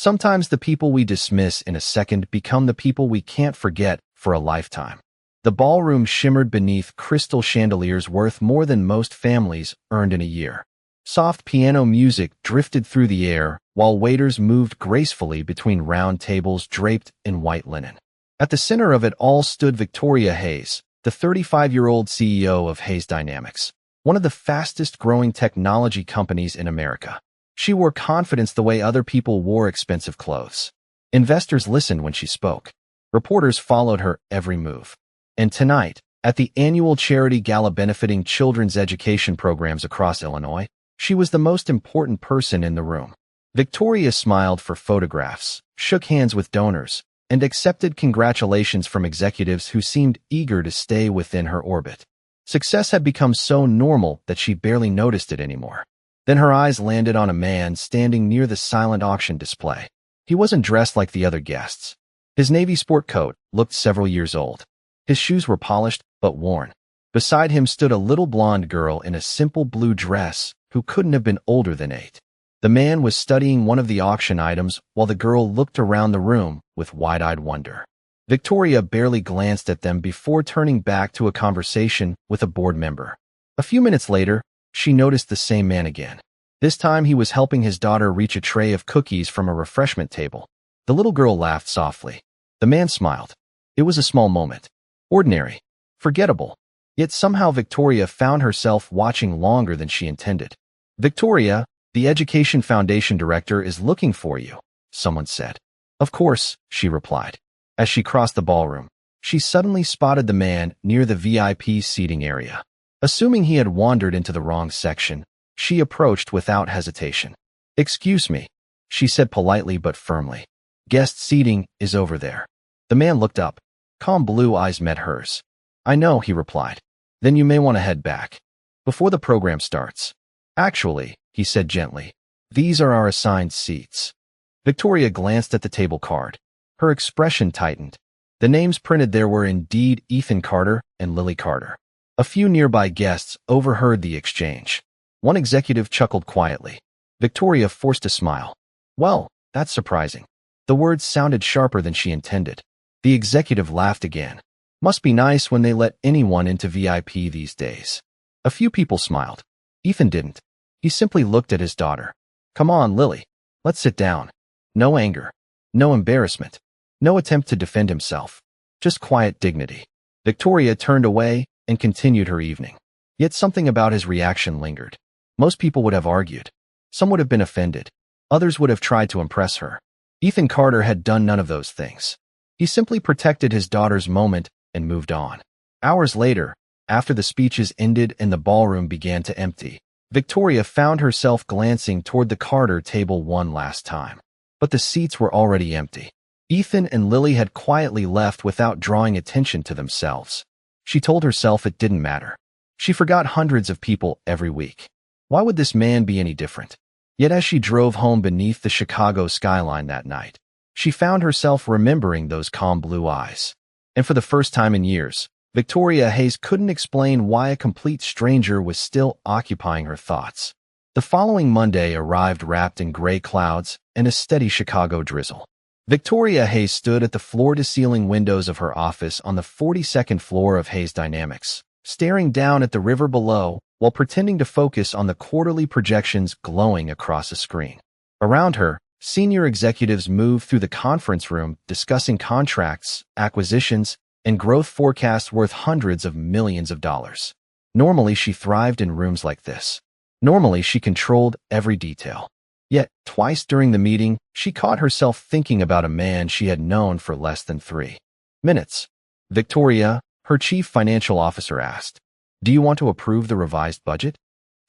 Sometimes the people we dismiss in a second become the people we can't forget for a lifetime. The ballroom shimmered beneath crystal chandeliers worth more than most families earned in a year. Soft piano music drifted through the air, while waiters moved gracefully between round tables draped in white linen. At the center of it all stood Victoria Hayes, the 35-year-old CEO of Hayes Dynamics, one of the fastest-growing technology companies in America. She wore confidence the way other people wore expensive clothes. Investors listened when she spoke. Reporters followed her every move. And tonight, at the annual charity gala benefiting children's education programs across Illinois, she was the most important person in the room. Victoria smiled for photographs, shook hands with donors, and accepted congratulations from executives who seemed eager to stay within her orbit. Success had become so normal that she barely noticed it anymore. Then her eyes landed on a man standing near the silent auction display. He wasn't dressed like the other guests. His navy sport coat looked several years old. His shoes were polished but worn. Beside him stood a little blonde girl in a simple blue dress who couldn't have been older than 8. The man was studying one of the auction items while the girl looked around the room with wide-eyed wonder. Victoria barely glanced at them before turning back to a conversation with a board member. A few minutes later, she noticed the same man again. This time he was helping his daughter reach a tray of cookies from a refreshment table. The little girl laughed softly. The man smiled. It was a small moment. Ordinary. Forgettable. Yet somehow Victoria found herself watching longer than she intended. "Victoria, the Education Foundation director is looking for you," someone said. "Of course," she replied. As she crossed the ballroom, she suddenly spotted the man near the VIP seating area. Assuming he had wandered into the wrong section, she approached without hesitation. "Excuse me," she said politely but firmly. "Guest seating is over there." The man looked up. Calm blue eyes met hers. "I know," he replied. "Then you may want to head back before the program starts." "Actually," he said gently, "these are our assigned seats." Victoria glanced at the table card. Her expression tightened. The names printed there were indeed Ethan Carter and Lily Carter. A few nearby guests overheard the exchange. One executive chuckled quietly. Victoria forced a smile. "Well, that's surprising." The words sounded sharper than she intended. The executive laughed again. "Must be nice when they let anyone into VIP these days." A few people smiled. Ethan didn't. He simply looked at his daughter. "Come on, Lily. Let's sit down." No anger. No embarrassment. No attempt to defend himself. Just quiet dignity. Victoria turned away and continued her evening. Yet something about his reaction lingered. Most people would have argued. Some would have been offended. Others would have tried to impress her. Ethan Carter had done none of those things. He simply protected his daughter's moment and moved on. Hours later, after the speeches ended and the ballroom began to empty, Victoria found herself glancing toward the Carter table one last time. But the seats were already empty. Ethan and Lily had quietly left without drawing attention to themselves. She told herself it didn't matter. She forgot hundreds of people every week. Why would this man be any different? Yet as she drove home beneath the Chicago skyline that night, she found herself remembering those calm blue eyes. And for the first time in years, Victoria Hayes couldn't explain why a complete stranger was still occupying her thoughts. The following Monday arrived wrapped in gray clouds and a steady Chicago drizzle. Victoria Hayes stood at the floor-to-ceiling windows of her office on the 42nd floor of Hayes Dynamics, staring down at the river below while pretending to focus on the quarterly projections glowing across a screen. Around her, senior executives moved through the conference room discussing contracts, acquisitions, and growth forecasts worth hundreds of millions of dollars. Normally, she thrived in rooms like this. Normally, she controlled every detail. Yet, twice during the meeting, she caught herself thinking about a man she had known for less than 3 minutes. "Victoria," her chief financial officer asked, "do you want to approve the revised budget?"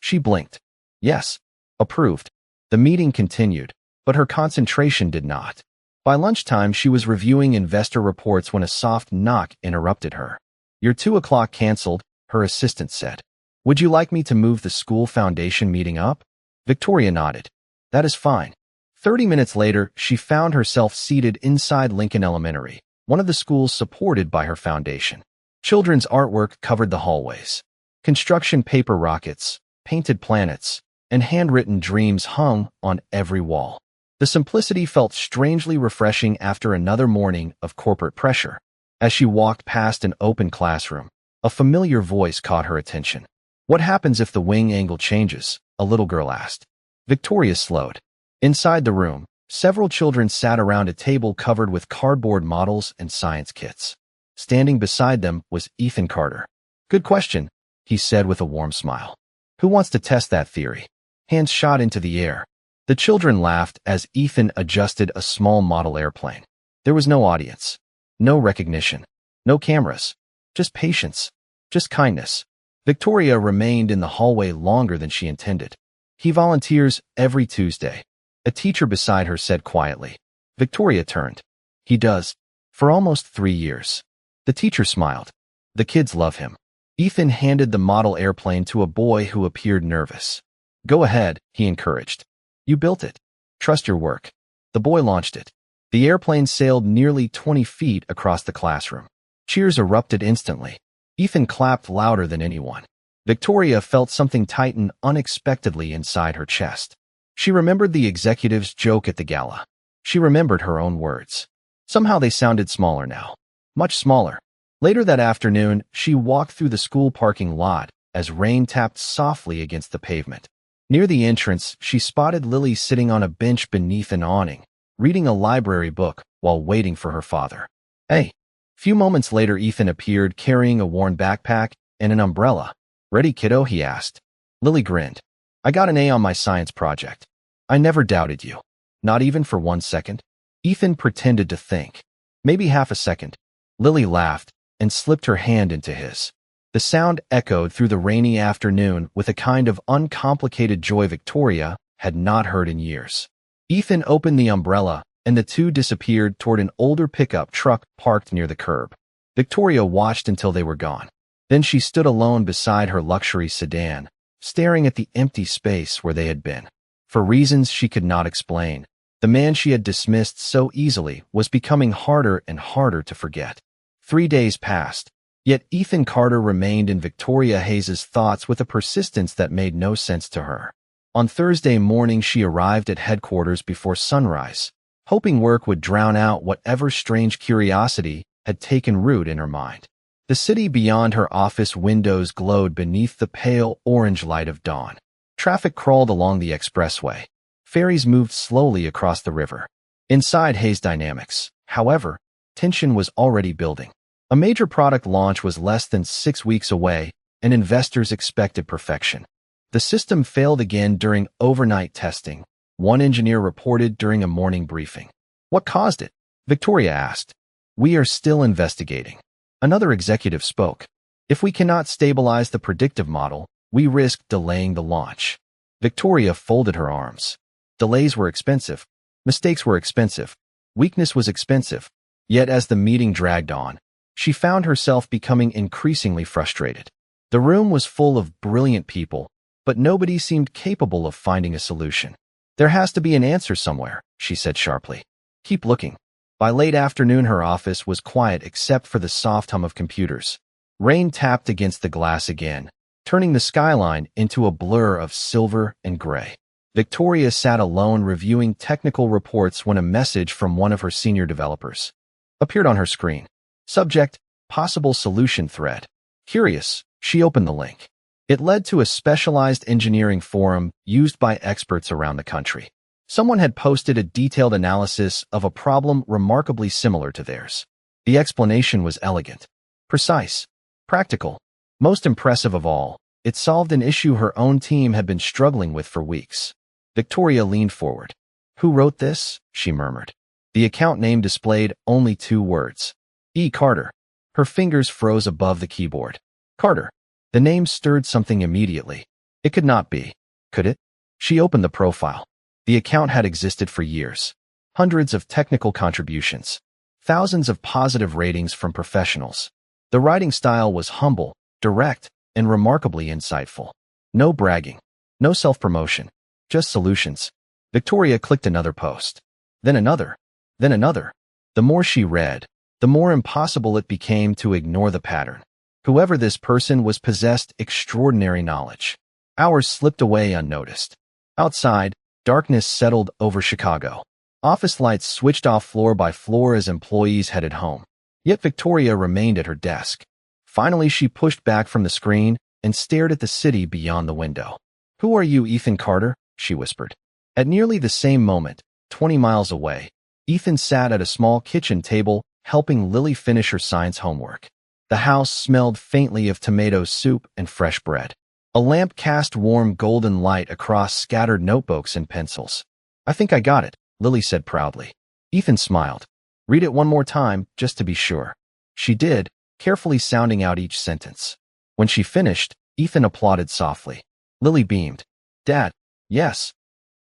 She blinked. Yes, approved. The meeting continued, but her concentration did not. By lunchtime, she was reviewing investor reports when a soft knock interrupted her. "Your 2 o'clock canceled," her assistant said. "Would you like me to move the school foundation meeting up?" Victoria nodded. "That is fine." 30 minutes later, she found herself seated inside Lincoln Elementary, one of the schools supported by her foundation. Children's artwork covered the hallways. Construction paper rockets, painted planets, and handwritten dreams hung on every wall. The simplicity felt strangely refreshing after another morning of corporate pressure. As she walked past an open classroom, a familiar voice caught her attention. "What happens if the wing angle changes?" a little girl asked. Victoria slowed. Inside the room, several children sat around a table covered with cardboard models and science kits. Standing beside them was Ethan Carter. "Good question," he said with a warm smile. "Who wants to test that theory?" Hands shot into the air. The children laughed as Ethan adjusted a small model airplane. There was no audience, no recognition, no cameras, just patience, just kindness. Victoria remained in the hallway longer than she intended. "He volunteers every Tuesday," a teacher beside her said quietly. Victoria turned. "He does. For almost 3 years." The teacher smiled. "The kids love him." Ethan handed the model airplane to a boy who appeared nervous. "Go ahead," he encouraged. "You built it. Trust your work." The boy launched it. The airplane sailed nearly 20 feet across the classroom. Cheers erupted instantly. Ethan clapped louder than anyone. Victoria felt something tighten unexpectedly inside her chest. She remembered the executive's joke at the gala. She remembered her own words. Somehow they sounded smaller now. Much smaller. Later that afternoon, she walked through the school parking lot as rain tapped softly against the pavement. Near the entrance, she spotted Lily sitting on a bench beneath an awning, reading a library book while waiting for her father. "Hey." Few moments later, Ethan appeared carrying a worn backpack and an umbrella. "Ready, kiddo?" he asked. Lily grinned. "I got an A on my science project." "I never doubted you." "Not even for 1 second?" Ethan pretended to think. "Maybe half a second." Lily laughed and slipped her hand into his. The sound echoed through the rainy afternoon with a kind of uncomplicated joy Victoria had not heard in years. Ethan opened the umbrella, and the two disappeared toward an older pickup truck parked near the curb. Victoria watched until they were gone. Then she stood alone beside her luxury sedan, staring at the empty space where they had been. For reasons she could not explain, the man she had dismissed so easily was becoming harder and harder to forget. 3 days passed, yet Ethan Carter remained in Victoria Hayes's thoughts with a persistence that made no sense to her. On Thursday morning, she arrived at headquarters before sunrise, hoping work would drown out whatever strange curiosity had taken root in her mind. The city beyond her office windows glowed beneath the pale orange light of dawn. Traffic crawled along the expressway. Ferries moved slowly across the river. Inside Hayes Dynamics, however, tension was already building. A major product launch was less than 6 weeks away, and investors expected perfection. The system failed again during overnight testing, one engineer reported during a morning briefing. "What caused it?" Victoria asked. "We are still investigating." Another executive spoke. "If we cannot stabilize the predictive model, we risk delaying the launch." Victoria folded her arms. Delays were expensive. Mistakes were expensive. Weakness was expensive. Yet as the meeting dragged on, she found herself becoming increasingly frustrated. The room was full of brilliant people, but nobody seemed capable of finding a solution. "There has to be an answer somewhere," she said sharply. "Keep looking." By late afternoon, her office was quiet except for the soft hum of computers. Rain tapped against the glass again, turning the skyline into a blur of silver and gray. Victoria sat alone reviewing technical reports when a message from one of her senior developers appeared on her screen. Subject: Possible Solution Thread. Curious, she opened the link. It led to a specialized engineering forum used by experts around the country. Someone had posted a detailed analysis of a problem remarkably similar to theirs. The explanation was elegant, precise, practical. Most impressive of all, it solved an issue her own team had been struggling with for weeks. Victoria leaned forward. "Who wrote this?" she murmured. The account name displayed only 2 words. E. Carter. Her fingers froze above the keyboard. Carter. The name stirred something immediately. It could not be. Could it? She opened the profile. The account had existed for years. Hundreds of technical contributions. Thousands of positive ratings from professionals. The writing style was humble, direct, and remarkably insightful. No bragging. No self-promotion. Just solutions. Victoria clicked another post. Then another. Then another. The more she read, the more impossible it became to ignore the pattern. Whoever this person was possessed extraordinary knowledge. Hours slipped away unnoticed. Outside, darkness settled over Chicago. Office lights switched off floor by floor as employees headed home. Yet Victoria remained at her desk. Finally, she pushed back from the screen and stared at the city beyond the window. "Who are you, Ethan Carter?" she whispered. At nearly the same moment, 20 miles away, Ethan sat at a small kitchen table helping Lily finish her science homework. The house smelled faintly of tomato soup and fresh bread. A lamp cast warm golden light across scattered notebooks and pencils. "I think I got it," Lily said proudly. Ethan smiled. "Read it one more time, just to be sure." She did, carefully sounding out each sentence. When she finished, Ethan applauded softly. Lily beamed. "Dad, yes.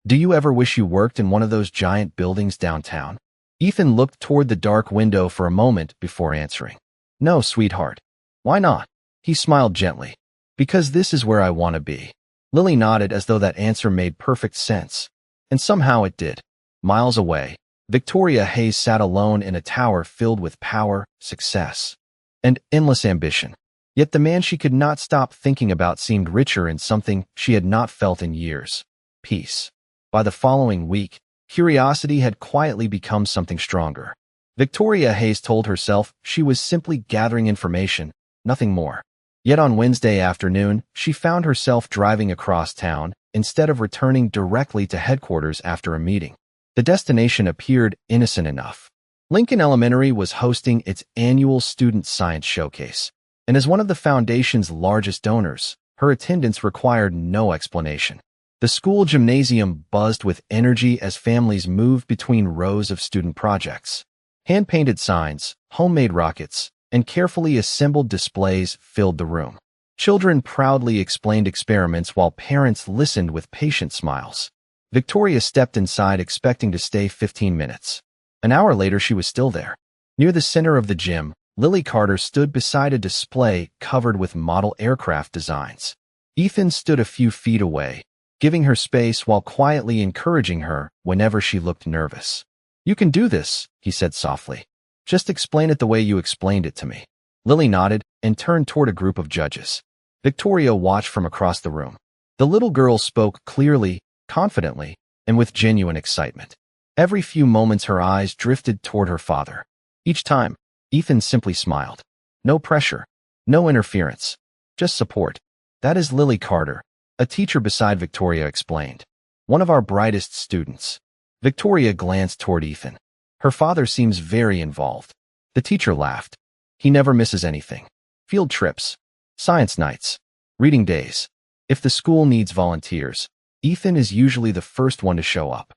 Do you ever wish you worked in one of those giant buildings downtown?" Ethan looked toward the dark window for a moment before answering. "No, sweetheart." "Why not?" He smiled gently. "Because this is where I want to be." Lily nodded as though that answer made perfect sense. And somehow it did. Miles away, Victoria Hayes sat alone in a tower filled with power, success, and endless ambition. Yet the man she could not stop thinking about seemed richer in something she had not felt in years: peace. By the following week, curiosity had quietly become something stronger. Victoria Hayes told herself she was simply gathering information, nothing more. Yet on Wednesday afternoon, she found herself driving across town instead of returning directly to headquarters after a meeting. The destination appeared innocent enough. Lincoln Elementary was hosting its annual Student Science Showcase, and as one of the foundation's largest donors, her attendance required no explanation. The school gymnasium buzzed with energy as families moved between rows of student projects. Hand-painted signs, homemade rockets, and carefully assembled displays filled the room. Children proudly explained experiments while parents listened with patient smiles. Victoria stepped inside expecting to stay 15 minutes. An hour later, she was still there. Near the center of the gym, Lily Carter stood beside a display covered with model aircraft designs. Ethan stood a few feet away, giving her space while quietly encouraging her whenever she looked nervous. "You can do this," he said softly. "Just explain it the way you explained it to me." Lily nodded and turned toward a group of judges. Victoria watched from across the room. The little girl spoke clearly, confidently, and with genuine excitement. Every few moments her eyes drifted toward her father. Each time, Ethan simply smiled. No pressure, no interference, just support. "That is Lily Carter," a teacher beside Victoria explained. "One of our brightest students." Victoria glanced toward Ethan. "Her father seems very involved." The teacher laughed. "He never misses anything. Field trips, science nights, reading days. If the school needs volunteers, Ethan is usually the first one to show up."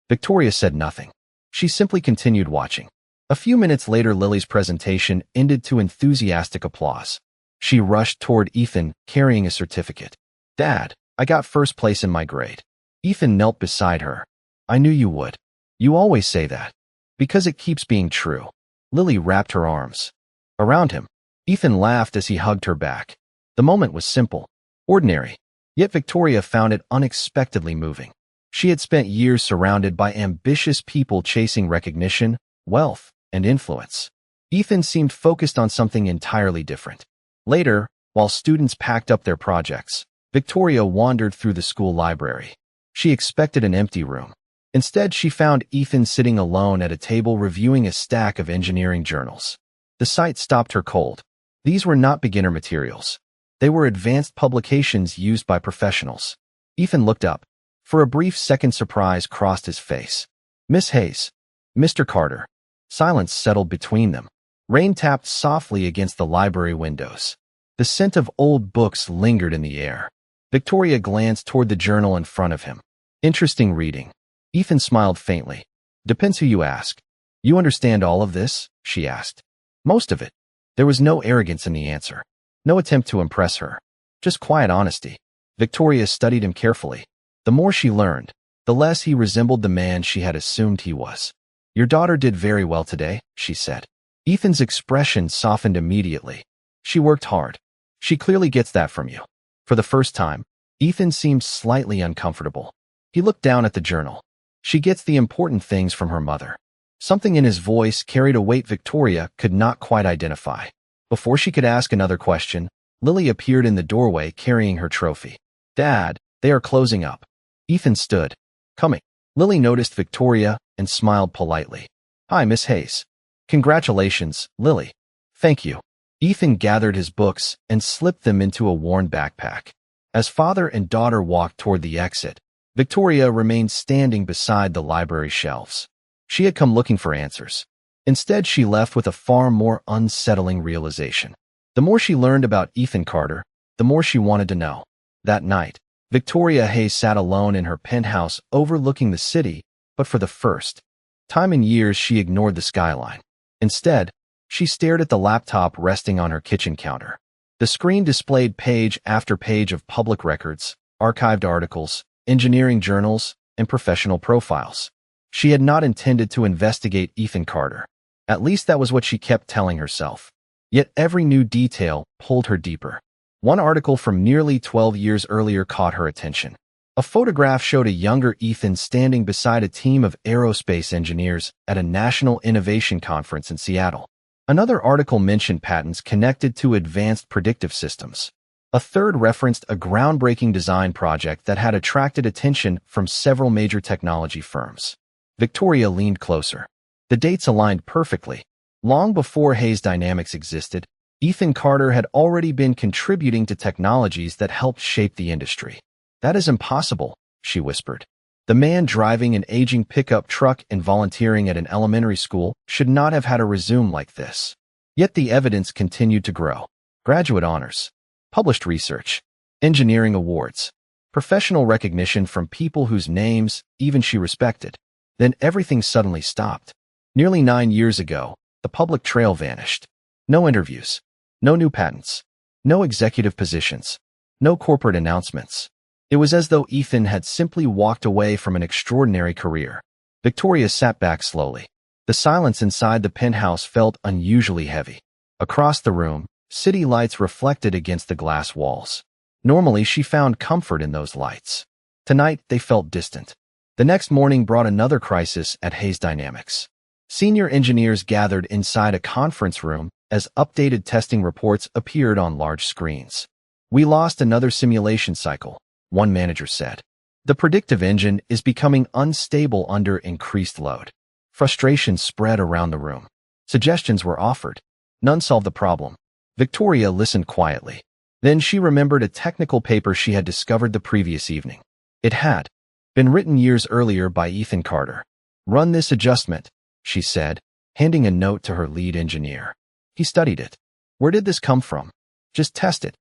Victoria said nothing. She simply continued watching. A few minutes later, Lily's presentation ended to enthusiastic applause. She rushed toward Ethan, carrying a certificate. "Dad, I got first place in my grade." Ethan knelt beside her. "I knew you would. You always say that." "Because it keeps being true." Lily wrapped her arms around him. Ethan laughed as he hugged her back. The moment was simple, ordinary, yet Victoria found it unexpectedly moving. She had spent years surrounded by ambitious people chasing recognition, wealth, and influence. Ethan seemed focused on something entirely different. Later, while students packed up their projects, Victoria wandered through the school library. She expected an empty room. Instead, she found Ethan sitting alone at a table reviewing a stack of engineering journals. The sight stopped her cold. These were not beginner materials. They were advanced publications used by professionals. Ethan looked up. For a brief second, surprise crossed his face. "Miss Hayes." "Mr. Carter." Silence settled between them. Rain tapped softly against the library windows. The scent of old books lingered in the air. Victoria glanced toward the journal in front of him. "Interesting reading." Ethan smiled faintly. "Depends who you ask." "You understand all of this?" she asked. "Most of it." There was no arrogance in the answer. No attempt to impress her. Just quiet honesty. Victoria studied him carefully. The more she learned, the less he resembled the man she had assumed he was. "Your daughter did very well today," she said. Ethan's expression softened immediately. "She worked hard. She clearly gets that from you." For the first time, Ethan seemed slightly uncomfortable. He looked down at the journal. "She gets the important things from her mother." Something in his voice carried a weight Victoria could not quite identify. Before she could ask another question, Lily appeared in the doorway carrying her trophy. "Dad, they are closing up." Ethan stood. "Coming." Lily noticed Victoria, and smiled politely. "Hi, Miss Hayes." "Congratulations, Lily." "Thank you." Ethan gathered his books and slipped them into a worn backpack. As father and daughter walked toward the exit, Victoria remained standing beside the library shelves. She had come looking for answers. Instead, she left with a far more unsettling realization. The more she learned about Ethan Carter, the more she wanted to know. That night, Victoria Hayes sat alone in her penthouse overlooking the city, but for the first time in years she ignored the skyline. Instead, she stared at the laptop resting on her kitchen counter. The screen displayed page after page of public records, archived articles, engineering journals, and professional profiles. She had not intended to investigate Ethan Carter. At least that was what she kept telling herself. Yet every new detail pulled her deeper. One article from nearly 12 years earlier caught her attention. A photograph showed a younger Ethan standing beside a team of aerospace engineers at a national innovation conference in Seattle. Another article mentioned patents connected to advanced predictive systems. A third referenced a groundbreaking design project that had attracted attention from several major technology firms. Victoria leaned closer. The dates aligned perfectly. Long before Hayes Dynamics existed, Ethan Carter had already been contributing to technologies that helped shape the industry. "That is impossible," she whispered. The man driving an aging pickup truck and volunteering at an elementary school should not have had a resume like this. Yet the evidence continued to grow. Graduate honors, published research, engineering awards, professional recognition from people whose names even she respected. Then everything suddenly stopped. Nearly 9 years ago, the public trail vanished. No interviews, no new patents, no executive positions, no corporate announcements. It was as though Ethan had simply walked away from an extraordinary career. Victoria sat back slowly. The silence inside the penthouse felt unusually heavy. Across the room, city lights reflected against the glass walls. Normally, she found comfort in those lights. Tonight, they felt distant. The next morning brought another crisis at Hayes Dynamics. Senior engineers gathered inside a conference room as updated testing reports appeared on large screens. "We lost another simulation cycle," one manager said. "The predictive engine is becoming unstable under increased load." Frustration spread around the room. Suggestions were offered. None solved the problem. Victoria listened quietly. Then she remembered a technical paper she had discovered the previous evening. It had been written years earlier by Ethan Carter. "Run this adjustment," she said, handing a note to her lead engineer. He studied it. "Where did this come from?" "Just test it."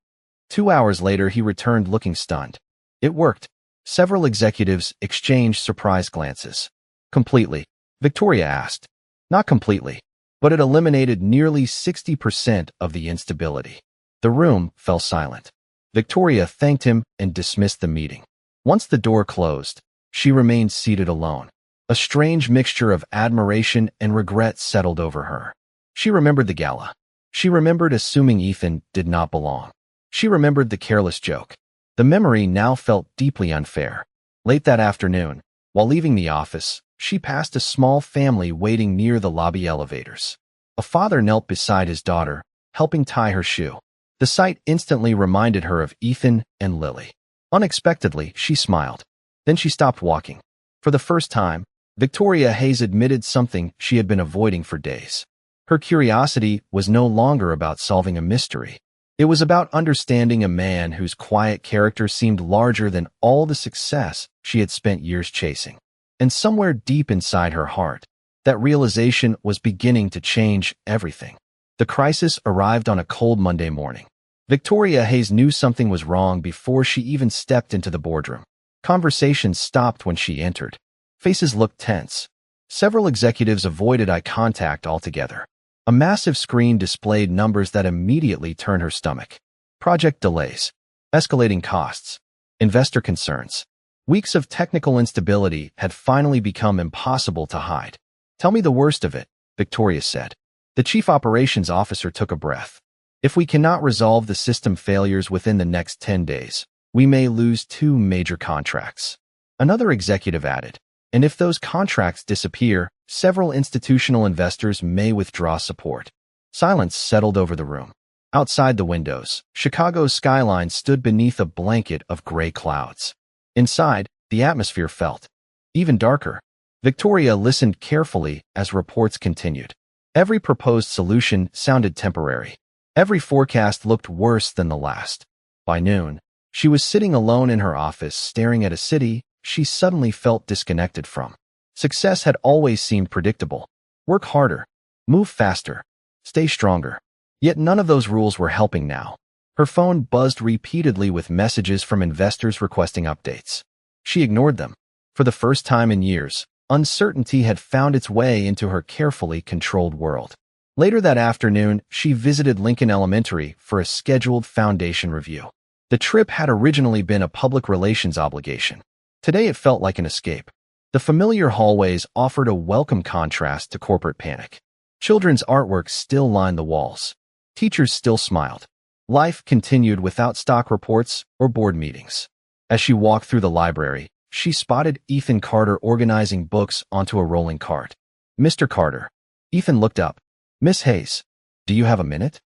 2 hours later, he returned looking stunned. It worked. Several executives exchanged surprised glances. "Completely?" Victoria asked. "Not completely, but it eliminated nearly 60% of the instability." The room fell silent. Victoria thanked him and dismissed the meeting. Once the door closed, she remained seated alone. A strange mixture of admiration and regret settled over her. She remembered the gala. She remembered assuming Ethan did not belong. She remembered the careless joke. The memory now felt deeply unfair. Late that afternoon, while leaving the office, she passed a small family waiting near the lobby elevators. A father knelt beside his daughter, helping tie her shoe. The sight instantly reminded her of Ethan and Lily. Unexpectedly, she smiled. Then she stopped walking. For the first time, Victoria Hayes admitted something she had been avoiding for days. Her curiosity was no longer about solving a mystery. It was about understanding a man whose quiet character seemed larger than all the success she had spent years chasing. And somewhere deep inside her heart, that realization was beginning to change everything. The crisis arrived on a cold Monday morning. Victoria Hayes knew something was wrong before she even stepped into the boardroom. Conversations stopped when she entered. Faces looked tense. Several executives avoided eye contact altogether. A massive screen displayed numbers that immediately turned her stomach. Project delays, escalating costs, investor concerns. Weeks of technical instability had finally become impossible to hide. "Tell me the worst of it," Victoria said. The chief operations officer took a breath. "If we cannot resolve the system failures within the next 10 days, we may lose 2 major contracts." Another executive added, "And if those contracts disappear, several institutional investors may withdraw support." Silence settled over the room. Outside the windows, Chicago's skyline stood beneath a blanket of gray clouds. Inside, the atmosphere felt even darker. Victoria listened carefully as reports continued. Every proposed solution sounded temporary. Every forecast looked worse than the last. By noon, she was sitting alone in her office staring at a city she suddenly felt disconnected from. Success had always seemed predictable. Work harder, move faster, stay stronger. Yet none of those rules were helping now. Her phone buzzed repeatedly with messages from investors requesting updates. She ignored them. For the first time in years, uncertainty had found its way into her carefully controlled world. Later that afternoon, she visited Lincoln Elementary for a scheduled foundation review. The trip had originally been a public relations obligation. Today it felt like an escape. The familiar hallways offered a welcome contrast to corporate panic. Children's artwork still lined the walls. Teachers still smiled. Life continued without stock reports or board meetings. As she walked through the library, she spotted Ethan Carter organizing books onto a rolling cart. "Mr. Carter." Ethan looked up. "Miss Hayes, do you have a minute?"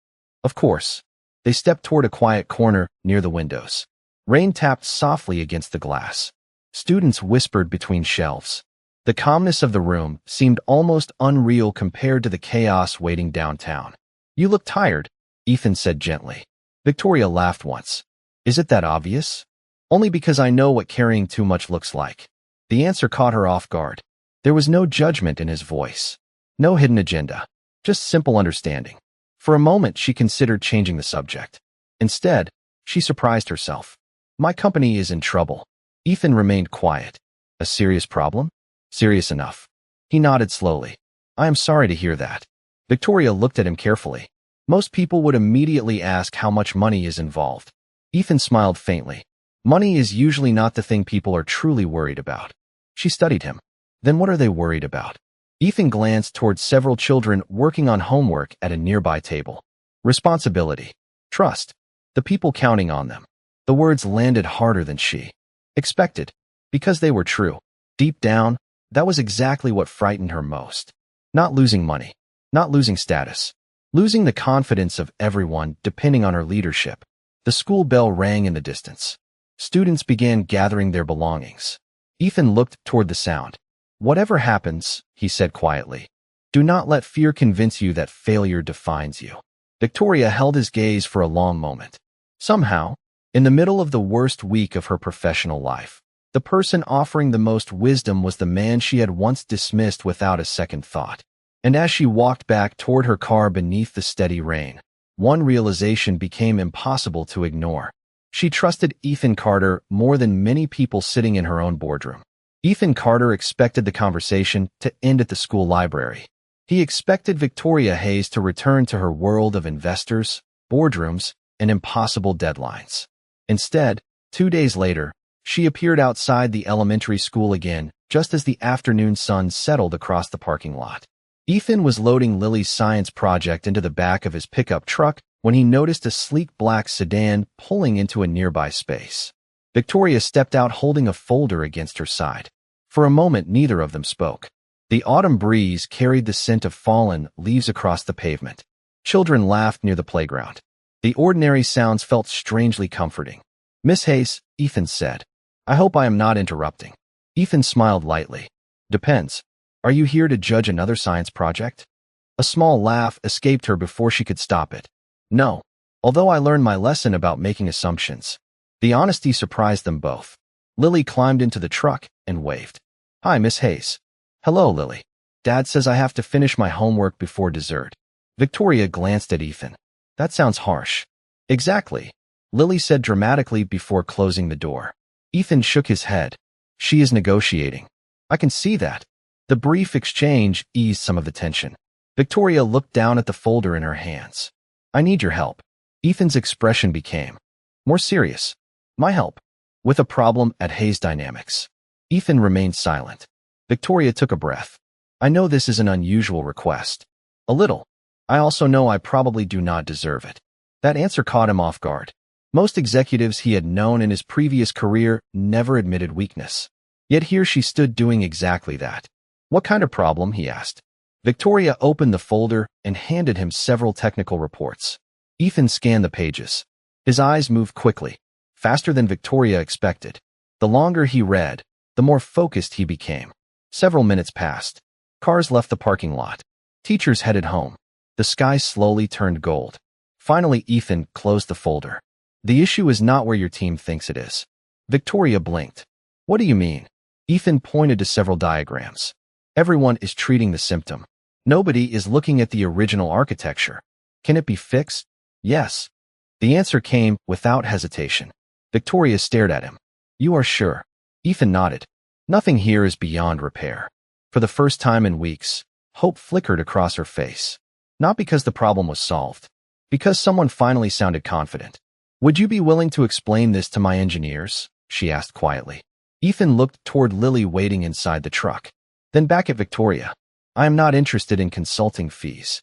"Of course." They stepped toward a quiet corner near the windows. Rain tapped softly against the glass. Students whispered between shelves. The calmness of the room seemed almost unreal compared to the chaos waiting downtown. "You look tired," Ethan said gently. Victoria laughed once. "Is it that obvious?" "Only because I know what carrying too much looks like." The answer caught her off guard. There was no judgment in his voice. No hidden agenda. Just simple understanding. For a moment, she considered changing the subject. Instead, she surprised herself. "My company is in trouble." Ethan remained quiet. "A serious problem?" "Serious enough." He nodded slowly. "I am sorry to hear that." Victoria looked at him carefully. Most people would immediately ask how much money is involved. Ethan smiled faintly. Money is usually not the thing people are truly worried about. She studied him. Then what are they worried about? Ethan glanced toward several children working on homework at a nearby table. Responsibility. Trust. The people counting on them. The words landed harder than she expected, because they were true. Deep down, that was exactly what frightened her most. Not losing money. Not losing status. Losing the confidence of everyone depending on her leadership. The school bell rang in the distance. Students began gathering their belongings. Ethan looked toward the sound. "Whatever happens," he said quietly, "do not let fear convince you that failure defines you." Victoria held his gaze for a long moment. Somehow, in the middle of the worst week of her professional life, the person offering the most wisdom was the man she had once dismissed without a second thought. And as she walked back toward her car beneath the steady rain, one realization became impossible to ignore. She trusted Ethan Carter more than many people sitting in her own boardroom. Ethan Carter expected the conversation to end at the school library. He expected Victoria Hayes to return to her world of investors, boardrooms, and impossible deadlines. Instead, 2 days later, she appeared outside the elementary school again, just as the afternoon sun settled across the parking lot. Ethan was loading Lily's science project into the back of his pickup truck when he noticed a sleek black sedan pulling into a nearby space. Victoria stepped out holding a folder against her side. For a moment, neither of them spoke. The autumn breeze carried the scent of fallen leaves across the pavement. Children laughed near the playground. The ordinary sounds felt strangely comforting. "Miss Hayes," Ethan said, "I hope I am not interrupting." Ethan smiled lightly. "Depends. Are you here to judge another science project?" A small laugh escaped her before she could stop it. "No. Although I learned my lesson about making assumptions." The honesty surprised them both. Lily climbed into the truck and waved. "Hi, Miss Hayes." "Hello, Lily. Dad says I have to finish my homework before dessert." Victoria glanced at Ethan. "That sounds harsh." "Exactly," Lily said dramatically before closing the door. Ethan shook his head. "She is negotiating." "I can see that." The brief exchange eased some of the tension. Victoria looked down at the folder in her hands. "I need your help." Ethan's expression became more serious. "My help? With a problem at Hayes Dynamics." Ethan remained silent. Victoria took a breath. "I know this is an unusual request." "A little. I also know I probably do not deserve it." That answer caught him off guard. Most executives he had known in his previous career never admitted weakness. Yet here she stood doing exactly that. "What kind of problem?" he asked. Victoria opened the folder and handed him several technical reports. Ethan scanned the pages. His eyes moved quickly, faster than Victoria expected. The longer he read, the more focused he became. Several minutes passed. Cars left the parking lot. Teachers headed home. The sky slowly turned gold. Finally, Ethan closed the folder. The issue is not where your team thinks it is. Victoria blinked. What do you mean? Ethan pointed to several diagrams. Everyone is treating the symptom. Nobody is looking at the original architecture. Can it be fixed? Yes. The answer came without hesitation. Victoria stared at him. You are sure? Ethan nodded. Nothing here is beyond repair. For the first time in weeks, hope flickered across her face. Not because the problem was solved. Because someone finally sounded confident. Would you be willing to explain this to my engineers? She asked quietly. Ethan looked toward Lily waiting inside the truck. Then back at Victoria. I am not interested in consulting fees.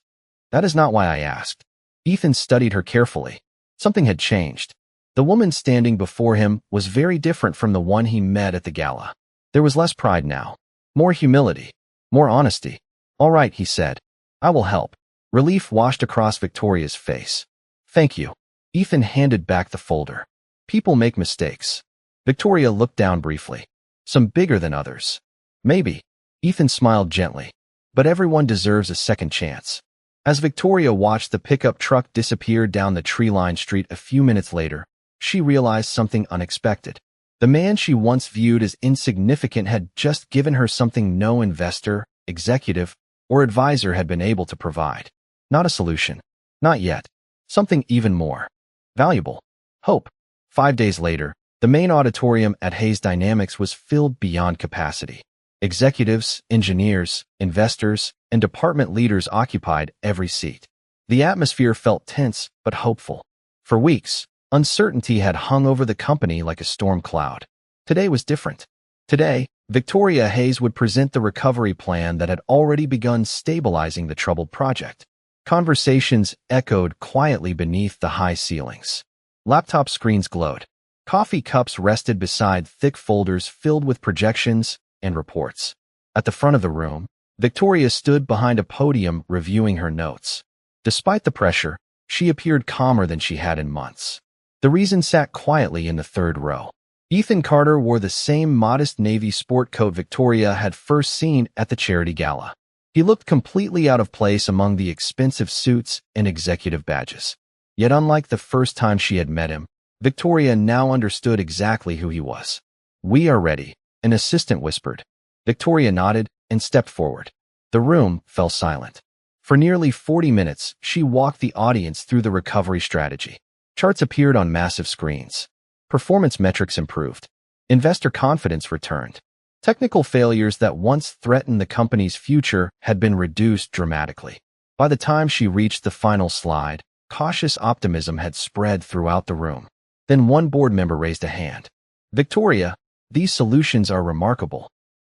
That is not why I asked. Ethan studied her carefully. Something had changed. The woman standing before him was very different from the one he met at the gala. There was less pride now. More humility. More honesty. All right, he said. I will help. Relief washed across Victoria's face. Thank you. Ethan handed back the folder. People make mistakes. Victoria looked down briefly. Some bigger than others. Maybe. Ethan smiled gently. But everyone deserves a second chance. As Victoria watched the pickup truck disappear down the tree-lined street a few minutes later, she realized something unexpected. The man she once viewed as insignificant had just given her something no investor, executive, or advisor had been able to provide. Not a solution. Not yet. Something even more valuable. Hope. 5 days later, the main auditorium at Hayes Dynamics was filled beyond capacity. Executives, engineers, investors, and department leaders occupied every seat. The atmosphere felt tense but hopeful. For weeks, uncertainty had hung over the company like a storm cloud. Today was different. Today, Victoria Hayes would present the recovery plan that had already begun stabilizing the troubled project. Conversations echoed quietly beneath the high ceilings. Laptop screens glowed. Coffee cups rested beside thick folders filled with projections and reports. At the front of the room, Victoria stood behind a podium reviewing her notes. Despite the pressure, she appeared calmer than she had in months. The reason sat quietly in the third row. Ethan Carter wore the same modest navy sport coat Victoria had first seen at the charity gala. He looked completely out of place among the expensive suits and executive badges. Yet unlike the first time she had met him, Victoria now understood exactly who he was. We are ready, an assistant whispered. Victoria nodded and stepped forward. The room fell silent. For nearly 40 minutes, she walked the audience through the recovery strategy. Charts appeared on massive screens. Performance metrics improved. Investor confidence returned. Technical failures that once threatened the company's future had been reduced dramatically. By the time she reached the final slide, cautious optimism had spread throughout the room. Then one board member raised a hand. Victoria, these solutions are remarkable.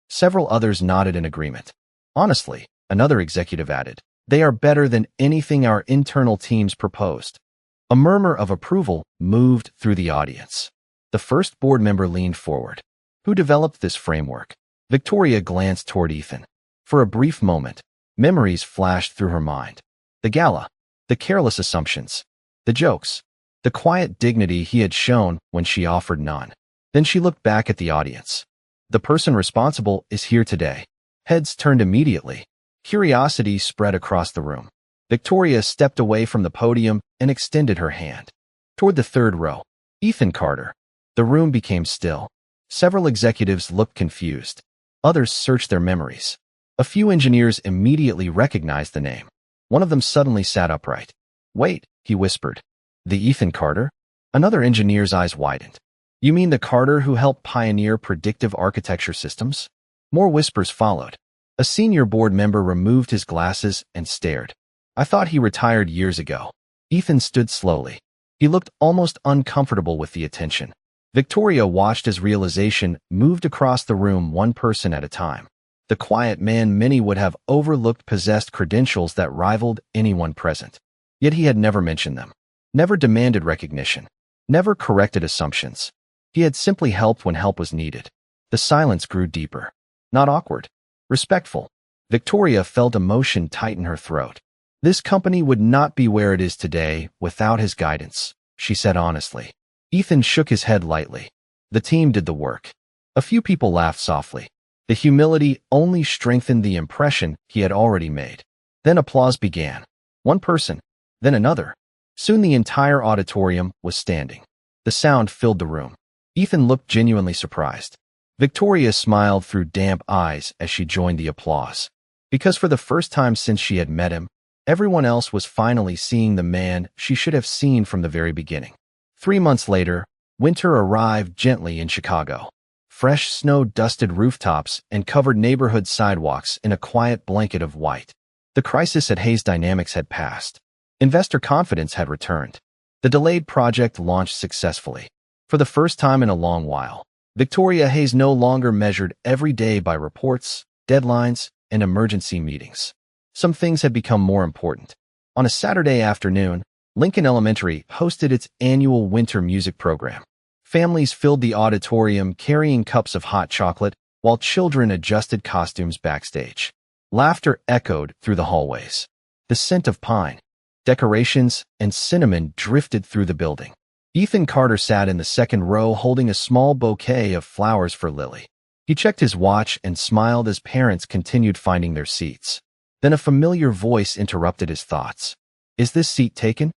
Several others nodded in agreement. Honestly, another executive added, they are better than anything our internal teams proposed. A murmur of approval moved through the audience. The first board member leaned forward. Who developed this framework? Victoria glanced toward Ethan. For a brief moment, memories flashed through her mind. The gala, the careless assumptions, the jokes, the quiet dignity he had shown when she offered none. Then she looked back at the audience. The person responsible is here today. Heads turned immediately. Curiosity spread across the room. Victoria stepped away from the podium and extended her hand. Toward the third row, Ethan Carter. The room became still. Several executives looked confused. Others searched their memories. A few engineers immediately recognized the name. One of them suddenly sat upright. Wait, he whispered. The Ethan Carter? Another engineer's eyes widened. You mean the Carter who helped pioneer predictive architecture systems? More whispers followed. A senior board member removed his glasses and stared. I thought he retired years ago. Ethan stood slowly. He looked almost uncomfortable with the attention. Victoria watched as realization moved across the room one person at a time. The quiet man many would have overlooked possessed credentials that rivaled anyone present. Yet he had never mentioned them. Never demanded recognition. Never corrected assumptions. He had simply helped when help was needed. The silence grew deeper. Not awkward. Respectful. Victoria felt emotion tighten her throat. This company would not be where it is today without his guidance, she said honestly. Ethan shook his head lightly. The team did the work. A few people laughed softly. The humility only strengthened the impression he had already made. Then applause began. One person, then another. Soon the entire auditorium was standing. The sound filled the room. Ethan looked genuinely surprised. Victoria smiled through damp eyes as she joined the applause. Because for the first time since she had met him, everyone else was finally seeing the man she should have seen from the very beginning. 3 months later, winter arrived gently in Chicago. Fresh snow dusted rooftops and covered neighborhood sidewalks in a quiet blanket of white. The crisis at Hayes Dynamics had passed. Investor confidence had returned. The delayed project launched successfully. For the first time in a long while, Victoria Hayes no longer measured every day by reports, deadlines, and emergency meetings. Some things had become more important. On a Saturday afternoon, Lincoln Elementary hosted its annual winter music program. Families filled the auditorium carrying cups of hot chocolate, while children adjusted costumes backstage. Laughter echoed through the hallways. The scent of pine, decorations, and cinnamon drifted through the building. Ethan Carter sat in the second row holding a small bouquet of flowers for Lily. He checked his watch and smiled as parents continued finding their seats. Then a familiar voice interrupted his thoughts. "Is this seat taken?"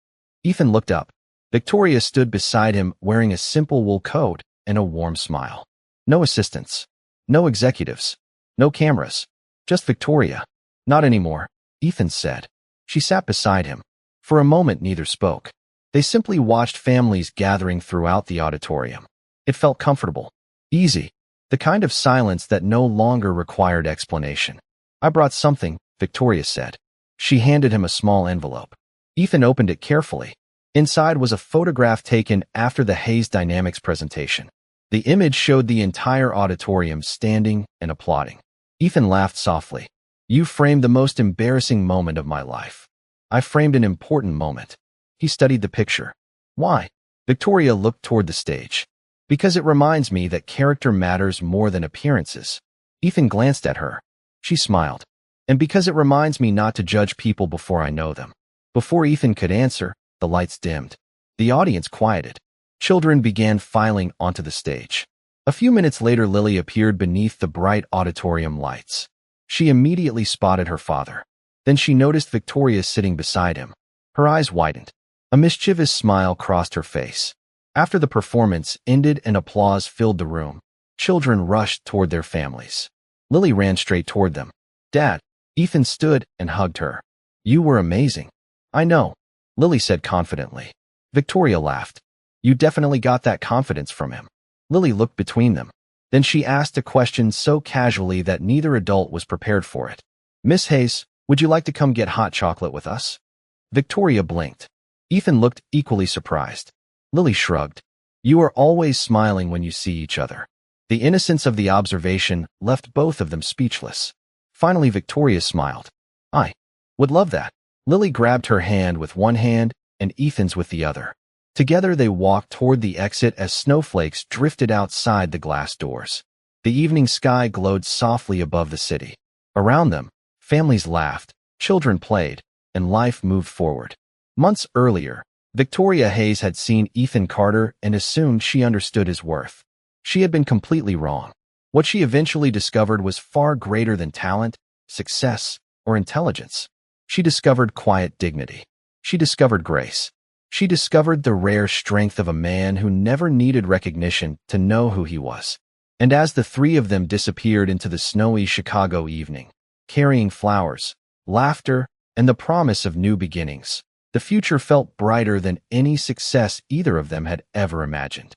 Ethan looked up. Victoria stood beside him wearing a simple wool coat and a warm smile. No assistants. No executives. No cameras. Just Victoria. "Not anymore," Ethan said. She sat beside him. For a moment neither spoke. They simply watched families gathering throughout the auditorium. It felt comfortable. Easy. The kind of silence that no longer required explanation. "I brought something," Victoria said. She handed him a small envelope. Ethan opened it carefully. Inside was a photograph taken after the Hayes Dynamics presentation. The image showed the entire auditorium standing and applauding. Ethan laughed softly. "You framed the most embarrassing moment of my life." "I framed an important moment." He studied the picture. "Why?" Victoria looked toward the stage. "Because it reminds me that character matters more than appearances." Ethan glanced at her. She smiled. "And because it reminds me not to judge people before I know them." Before Ethan could answer, the lights dimmed. The audience quieted. Children began filing onto the stage. A few minutes later, Lily appeared beneath the bright auditorium lights. She immediately spotted her father. Then she noticed Victoria sitting beside him. Her eyes widened. A mischievous smile crossed her face. After the performance ended and applause filled the room, children rushed toward their families. Lily ran straight toward them. "Dad." Ethan stood and hugged her. "You were amazing." "I know," Lily said confidently. Victoria laughed. "You definitely got that confidence from him." Lily looked between them. Then she asked a question so casually that neither adult was prepared for it. "Miss Hayes, would you like to come get hot chocolate with us?" Victoria blinked. Ethan looked equally surprised. Lily shrugged. "You are always smiling when you see each other." The innocence of the observation left both of them speechless. Finally, Victoria smiled. "I would love that." Lily grabbed her hand with one hand and Ethan's with the other. Together they walked toward the exit as snowflakes drifted outside the glass doors. The evening sky glowed softly above the city. Around them, families laughed, children played, and life moved forward. Months earlier, Victoria Hayes had seen Ethan Carter and assumed she understood his worth. She had been completely wrong. What she eventually discovered was far greater than talent, success, or intelligence. She discovered quiet dignity. She discovered grace. She discovered the rare strength of a man who never needed recognition to know who he was. And as the three of them disappeared into the snowy Chicago evening, carrying flowers, laughter, and the promise of new beginnings, the future felt brighter than any success either of them had ever imagined.